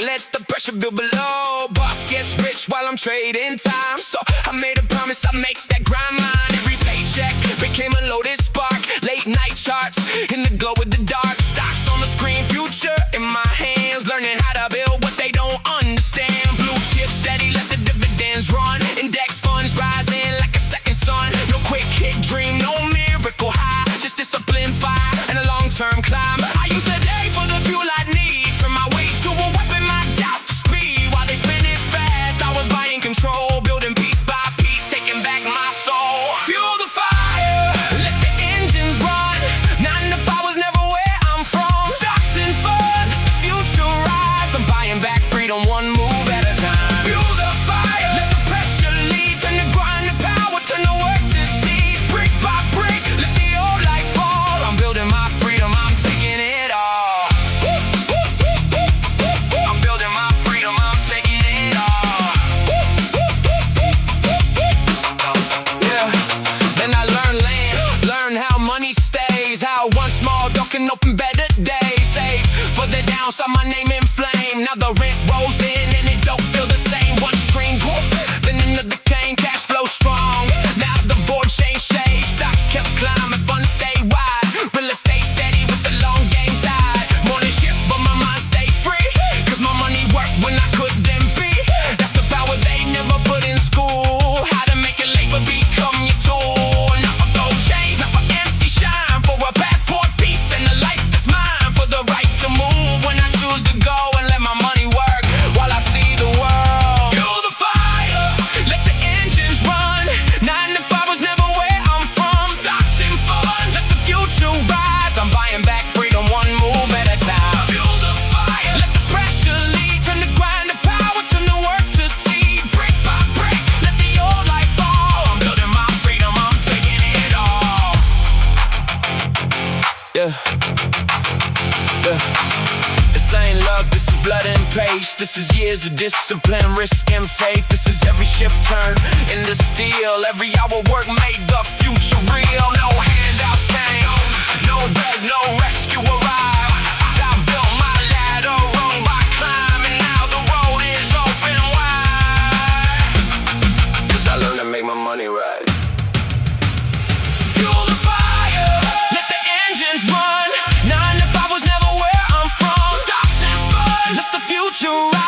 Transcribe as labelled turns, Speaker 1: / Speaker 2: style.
Speaker 1: let the pressure build below. Boss gets rich while I'm trading time, so I made a promise I'd make that grind mine. Every paycheck became a loaded spark. Late night charts in the glow with the dark. Stocks on the screen, future in my hands. Learning how to build what they don't understand. Blue chip steady, let the dividends run. Index funds rising like a second sun. No quick hit dream, no miracle high. Just discipline, fire, and a long-term climb. I use the day for the fuel I need. Turn my wage to a weapon, my doubt to speed. While they spin it fast, I was buying control. Building piece by piece, taking back my soul. Fuel the fire, let the engines run. 9 to 5 was never where I'm from. Stocks and funds, future rise. I'm buying back freedom, one move at a time. Fuel the fire, let the pressure lead. Turn the grind to power, turn the work to seed. Brick by brick, let the old life fall. I'm building my freedom, I'm taking it all. I'm building my freedom, I'm taking it all. Yeah, then I learn how money stays. How one small door can open better days. Save for the downside, my name in flame. Now the rent rolls in and it don't feel the same. One stream, then another came, cash flow strong. Now the board changed shades, stocks kept climbing, funds stay wide. Real estate steady with the long game tied. Morning shift, but my mind stayed free. Cause my money worked when I couldn't be. That's the power they never put in school. How to make your labor become your tool. Not for gold chains, not for empty shine. For a passport piece and a life that's mine. For the right to move when I choose to go. And let my money work while I see the world. Fuel the fire, let the engines run. 9 to 5 was never where I'm from. Stocks and funds, let the future rise. I'm buying back freedom, one move at a time. Fuel the fire, let the pressure lead. Turn the grind to power, turn the work to seed. Brick by brick, let the old life fall. I'm building my freedom, I'm taking it all. Yeah. This ain't luck, this is blood and pace. This is years of discipline, risk and faith. This is every shift turn into steel. Every hour work made the future real. No handouts came, no bed, no rescue arrived. I built my ladder, room by climbing. Now the road is open wide. Cause I learned to make my money right. Fuel the fire, let the engines run. 9 to 5 was never where I'm from. Stocks and funds, let the future rise.